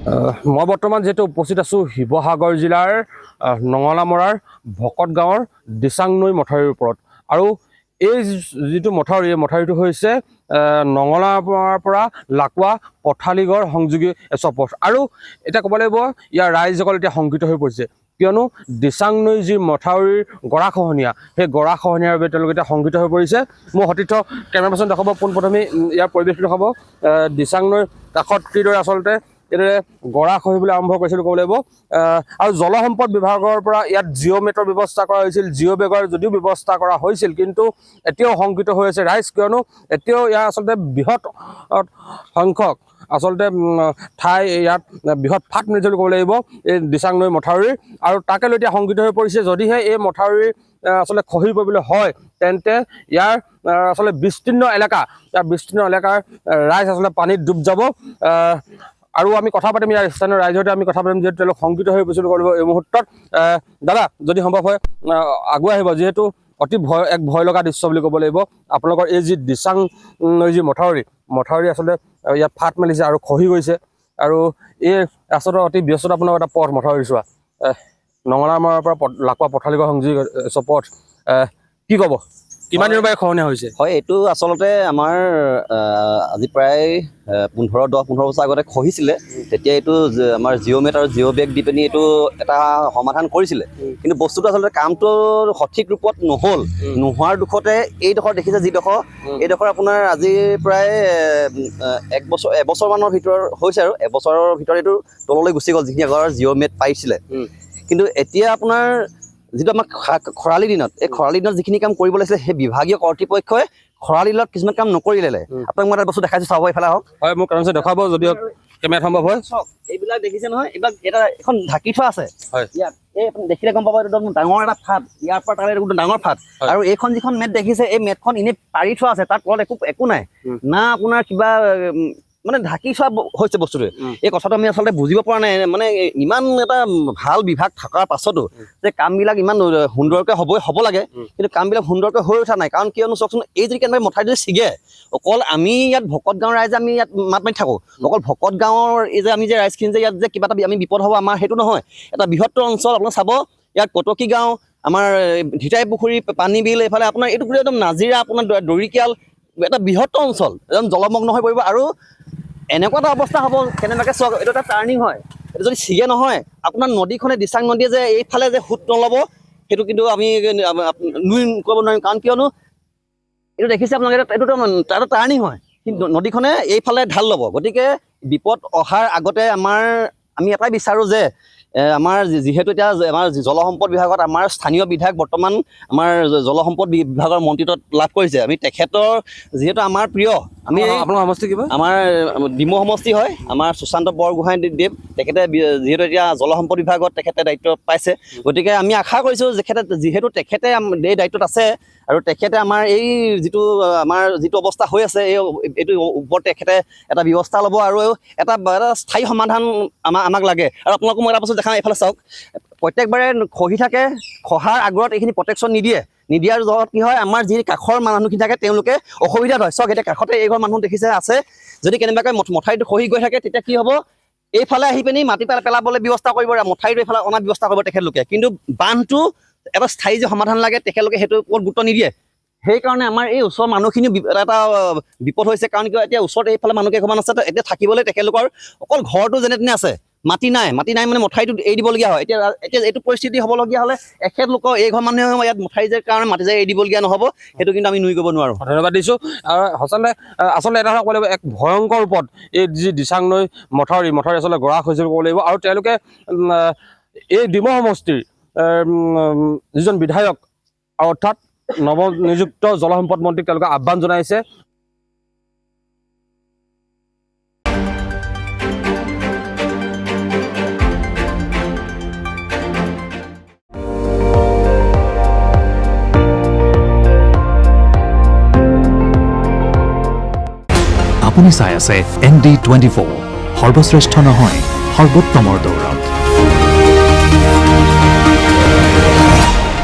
মই বৰ্তমান যেহেতু উপস্থিত আছো শিৱসাগৰ জিলাৰ নঙলামৰাৰ ভকত গাঁৱৰ দিচাং নৈ মথাউৰিৰ ওপৰত আৰু এই যিটো মথাউৰি এই মথাউৰিটো হৈছে নঙলামৰাৰ পৰা লাকুৱা পথালিগড় সংযোগী এছ পথ আৰু এতিয়া ক'ব লাগিব ইয়াৰ ৰাইজসকল এতিয়া শংকিত হৈ পৰিছে কিয়নো দিচাং নৈ যি মথাউৰিৰ গৰাখহনীয়া সেই গৰাখহনীয়াৰ বাবে তেওঁলোকে এতিয়া শংকিত হৈ পৰিছে মোৰ সতীৰ্থ কেমেৰা পাৰ্চন দেখাব পোনপ্ৰথমে ইয়াৰ পৰিৱেশটো দেখাব দিচাং নৈৰ কাষত কিদৰে আচলতে এনেদৰে গৰা খহিবলৈ আৰম্ভ কৰিছিল ক'ব লাগিব আৰু জলসম্পদ বিভাগৰ পৰা ইয়াত জিঅ' মেটৰ ব্যৱস্থা কৰা হৈছিল জিঅ' বেগৰ যদিও ব্যৱস্থা কৰা হৈছিল কিন্তু এতিয়াও শংকিত হৈ আছে ৰাইজ কিয়নো এতিয়াও ইয়াৰ আচলতে বৃহৎ সংখ্যক আচলতে ঠাই ইয়াত বৃহৎ ফাট মেলিছে বুলি ক'ব লাগিব এই দিচাং নৈ মথাউৰিৰ আৰু তাকে লৈ এতিয়া শংকিত হৈ পৰিছে যদিহে এই মথাউৰি আচলতে খহি পৰিবলৈ হয় তেন্তে ইয়াৰ আচলতে বিস্তীৰ্ণ এলেকাৰ ৰাইজ আচলতে পানীত ডুব যাব আৰু আমি কথা পাতিম ইয়াৰ স্থানীয় ৰাইজৰ সৈতে আমি কথা পাতিম যিহেতু তেওঁলোক শংকিত হৈ পৰিছিল কৰিব এই মুহূৰ্তত দাদা যদি সম্ভৱ হয় আগুৱাই আহিব যিহেতু অতি ভয় লগা দৃশ্য বুলি ক'ব লাগিব আপোনালোকৰ এই যি দিচাং নৈ যি মথাউৰি আচলতে ইয়াত ফাট মেলিছে আৰু খহি গৈছে আৰু এই ৰাস্তাটো অতি ব্যস্ততাপূৰ্ণ এটা পথ মথাউৰি চোৱা নঙলামৰাৰ পৰা লাকুৱা পথালিগড় সংযোগী পথ কি ক'ব কিমান দিনৰ পৰা খহনীয়া হৈছে হয় এইটো আচলতে আমাৰ আজি প্ৰায় 10-15 বছৰ আগতে খহিছিলে তেতিয়া এইটো আমাৰ জিঅ' মেট আৰু জিঅ' বেগ দি পিনি এইটো এটা সমাধান কৰিছিলে কিন্তু বস্তুটো আচলতে কামটো সঠিক ৰূপত নোহোৱাৰ দুখতে এইডোখৰ দেখিছে যিডোখৰ এইডোখৰ আপোনাৰ আজি প্ৰায় এবছৰমানৰ ভিতৰত হৈছে আৰু এবছৰৰ ভিতৰত এইটো তললৈ গুচি গ'ল যিখিনি আগৰ জিঅ' মেট পাইছিলে কিন্তু এতিয়া আপোনাৰ যিটো আমাক খৰালি দিনত এই খৰালি দিনত যিখিনি কাম কৰিব লাগিছিলে সেই বিভাগীয় কৰ্তৃপক্ষই খৰালি দিনত কিছুমান কাম নকৰিলে আপোনাক মই এটা বস্তু দেখাইছো চাব এইফালে আহক হয় মোক কাৰণ দেখাব যদিও কেমেৰাত সম্ভৱ হয় চাওক এইবিলাক দেখিছে নহয় এইবিলাক এটা এখন ঢাকি থোৱা আছে হয় ইয়াত এই দেখিলে গম পাব একদম ডাঙৰ এটা ফাট ইয়াৰ পৰা তালে একদম ডাঙৰ ফাট আৰু এইখন যিখন মেট দেখিছে এই মেটখন এনেই পাৰি থোৱা আছে তাৰ তলত একো নাই না আপোনাৰ কিবা মানে ঢাকি থোৱা হৈছে বস্তুটোৱে এই কথাটো আমি আচলতে বুজিব পৰা নাই মানে ইমান এটা ভাল বিভাগ থকাৰ পাছতো যে কামবিলাক ইমান সুন্দৰকৈ হ'ব লাগে কিন্তু কামবিলাক সুন্দৰকৈ হৈ উঠা নাই কাৰণ কিয়নো চাওকচোন এই যদি কেনেবাকৈ মথাউৰি যদি ছিগে অকল আমি ইয়াত ভকত গাঁৱৰ ৰাইজে আমি ইয়াত মাত মাৰি থাকোঁ অকল ভকত গাঁৱৰ এই যে আমি যে ৰাইজখিনি যে ইয়াত যে কিবা এটা আমি বিপদ হ'ব আমাৰ সেইটো নহয় এটা বৃহত্তৰ অঞ্চল আপোনাক চাব ইয়াত কটকী গাঁও আমাৰ ধিতাই পুখুৰী পানী বিল এইফালে আপোনাৰ এইটো গোটেই একদম নাজিৰা আপোনাৰ দৰিকিয়াল এটা বৃহত্তৰ অঞ্চল একদম জলমগ্ন হৈ পৰিব আৰু এনেকুৱা এটা অৱস্থা হ'ব কেনেবাকৈ চাওক এইটো এটা টাৰ্ণিং হয় এইটো যদি ছিগে নহয় আপোনাৰ নদীখনে দিচাং নদীয়ে যে এইফালে যে সোঁত নল'ব সেইটো কিন্তু আমি কৰিব নোৱাৰিম কাৰণ কিয়নো এইটো দেখিছে আপোনালোকে এইটো এটা টাৰ্ণিং হয় কিন্তু নদীখনে এইফালে ঢাল ল'ব গতিকে বিপদ অহাৰ আগতে আমি এটাই বিচাৰোঁ যে আমাৰ যিহেতু এতিয়া আমাৰ জলসম্পদ বিভাগত আমাৰ স্থানীয় বিধায়ক বৰ্তমান আমাৰ জলসম্পদ বিভাগৰ মন্ত্ৰীত্ব লাভ কৰিছে আমি তেখেতৰ যিহেতু আমাৰ প্ৰিয় আমি আপোনাৰ সমষ্টি কিবা আমাৰ ডিমৌ সমষ্টি হয় আমাৰ সুশান্ত বৰগোহাঁই দেৱ তেখেতে যিহেতু এতিয়া জলসম্পদ বিভাগত তেখেতে দায়িত্ব পাইছে গতিকে আমি আশা কৰিছোঁ যিহেতু তেখেতে এই দায়িত্বত আছে আৰু তেখেতে আমাৰ এই যিটো অৱস্থা হৈ আছে এইটো ওপৰত তেখেতে এটা ব্যৱস্থা ল'ব আৰু এটা স্থায়ী সমাধান আমাক লাগে আৰু আপোনালোকক মই এটা বস্তু দেখাম এইফালে চাওক প্ৰত্যেকবাৰে খহি থাকে খহাৰ আগত এইখিনি প্ৰটেকশ্যন নিদিয়াৰ জলত কি হয় আমাৰ যি কাষৰ মানুহখিনি থাকে তেওঁলোকে অসুবিধাত হয় চাওক এতিয়া কাষতে এইঘৰ মানুহ দেখিছে আছে যদি কেনেবাকৈ মথাউৰিটো খহি গৈ থাকে তেতিয়া কি হ'ব এইফালে আহি পিনি মাটি পেলাবলৈ ব্যৱস্থা কৰিব মথাউৰিটো এইফালে অনাৰ ব্যৱস্থা কৰিব তেখেতলোকে কিন্তু বান্ধটো এটা স্থায়ী যে সমাধান লাগে তেখেতলোকে সেইটো ওপৰত গুৰুত্ব নিদিয়ে সেইকাৰণে আমাৰ এই ওচৰৰ মানুহখিনি এটা বিপদ হৈছে কাৰণ কিয় এতিয়া ওচৰত এইফালে মানুহ কেইঘৰমান আছে এতিয়া থাকিবলৈ তেখেতলোকৰ অকল ঘৰটো যেনে তেনে আছে মাটি নাই মানে মথাউৰিটো এৰি দিবলগীয়া হয় এতিয়া এইটো পৰিস্থিতি হ'বলগীয়া হ'লে এখেতলোকৰ এইঘৰ মানুহে ইয়াত মথাউৰি যে কাৰণে মাটি যে এৰি দিবলগীয়া নহ'ব সেইটো কিন্তু আমি নুই কৰিব নোৱাৰোঁ ধন্যবাদ দিছোঁ আৰু আচলতে এটা কথা ক'ব লাগিব এক ভয়ংকৰ ৰূপত এই যি দিচাং নৈ মথাউৰি আচলতে গৰাখ হৈছে ক'ব লাগিব আৰু তেওঁলোকে এই ডিমৌ সমষ্টিৰ যিজন বিধায়ক অৰ্থাৎ নৱনিযুক্ত জলসম্পদ মন্ত্ৰীক তেওঁলোকে আহ্বান জনাইছে আপুনি চাই আছে ND24 সৰ্বশ্ৰেষ্ঠ নহয় সৰ্বোত্তমৰ দৌৰত